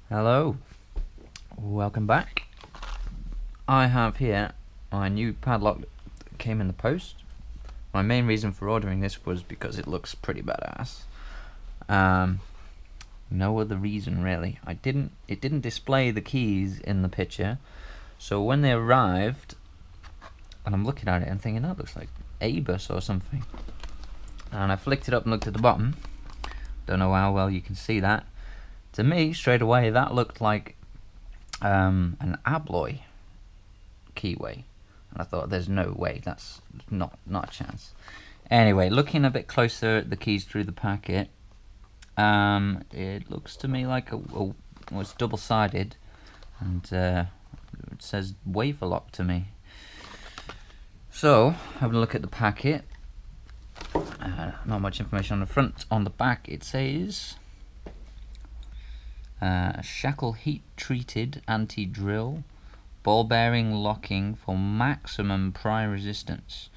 Hello, welcome back. I have here my new padlock that came in the post. My main reason for ordering this was because it looks pretty badass. No other reason really. It didn't display the keys in the picture, so when they arrived, and I'm looking at it and thinking that looks like Abus or something, and I flicked it up and looked at the bottom. Don't know how well you can see that. To me, straight away, that looked like an abloy keyway, and I thought, there's no way, that's not a chance. Anyway, looking a bit closer at the keys through the packet, it looks to me like well, it's double-sided, and it says wafer lock to me. So, having a look at the packet, not much information on the front. On the back, it says shackle heat treated anti-drill, ball bearing locking for maximum pry resistance,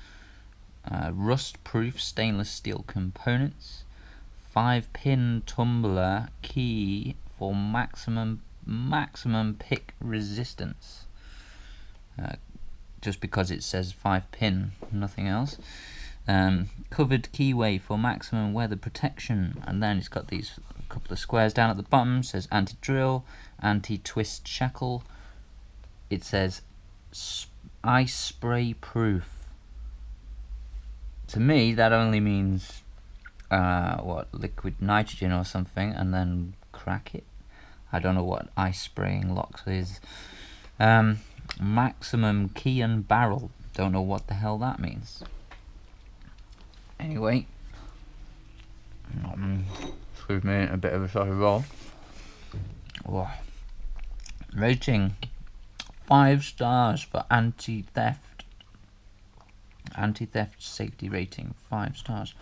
rust proof stainless steel components, 5-pin tumbler key for maximum pick resistance. Just because it says 5-pin, nothing else. Covered keyway for maximum weather protection, and then it's got these couple of squares down at the bottom. Says anti-drill, anti-twist shackle. It says ice spray proof. To me, that only means what, liquid nitrogen or something, and then crack it. I don't know what ice spraying locks is. Maximum key and barrel. Don't know what the hell that means. Anyway, excuse me, a bit of a sorry roll. Oh. Rating 5 stars for anti-theft safety rating, 5 stars.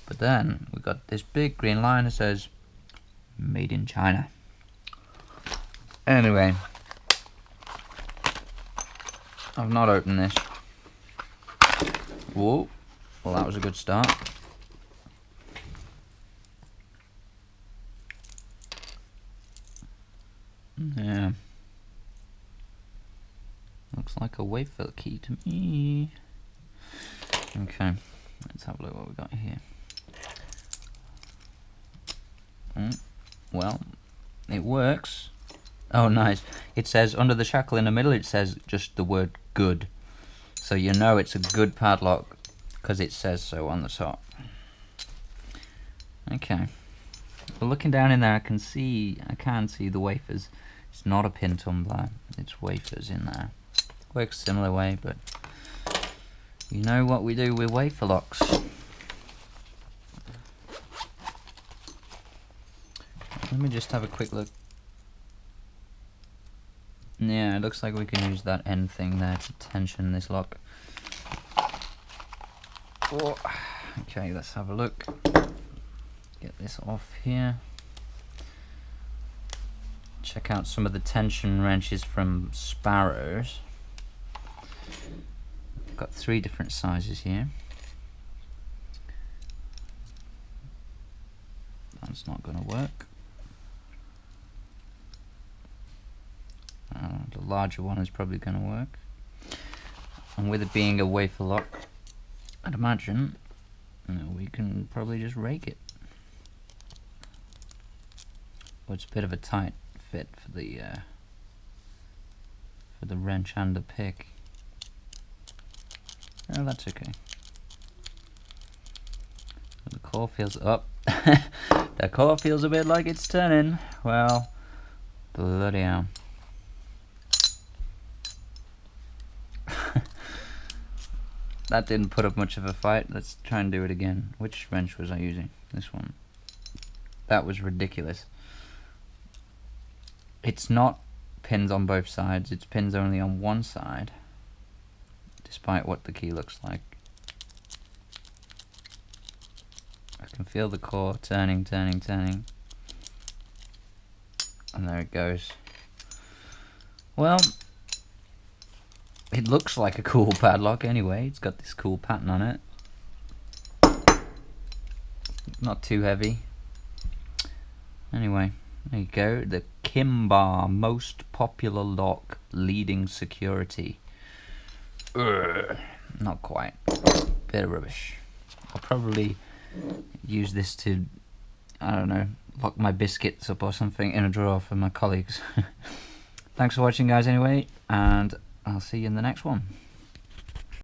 But then we got this big green line that says made in China. Anyway, I've not opened this. Whoa. Well, that was a good start. Yeah. Looks like a wafer key to me. Okay, let's have a look what we got here. Well, it works. Oh, nice. It says under the shackle in the middle, it says just the word good. So you know it's a good padlock, because it says so on the top. Okay. Well, looking down in there, I can see the wafers. It's not a pin tumbler, it's wafers in there. Works similar way, but you know what we do with wafer locks. Let me just have a quick look. Yeah, it looks like we can use that end thing there to tension this lock. Oh, okay, let's have a look. Get this off here. Check out some of the tension wrenches from Sparrows. Got 3 different sizes here. That's not going to work. The larger one is probably going to work. And with it being a wafer lock, I'd imagine we can probably just rake it. Well, it's a bit of a tight fit for the wrench and the pick. Oh, that's okay. The core feels up. The core feels a bit like it's turning. Well, bloody hell. That didn't put up much of a fight. Let's try and do it again. Which wrench was I using? This one. That was ridiculous. It's not pins on both sides, it's pins only on one side, despite what the key looks like. I can feel the core turning, and there it goes. Well, it looks like a cool padlock anyway. It's got this cool pattern on it. Not too heavy. Anyway, there you go. The Kinbar, most popular lock, leading security. Not quite. Bit of rubbish. I'll probably use this to, I don't know, lock my biscuits up or something in a drawer for my colleagues. Thanks for watching, guys, anyway, and I'll see you in the next one.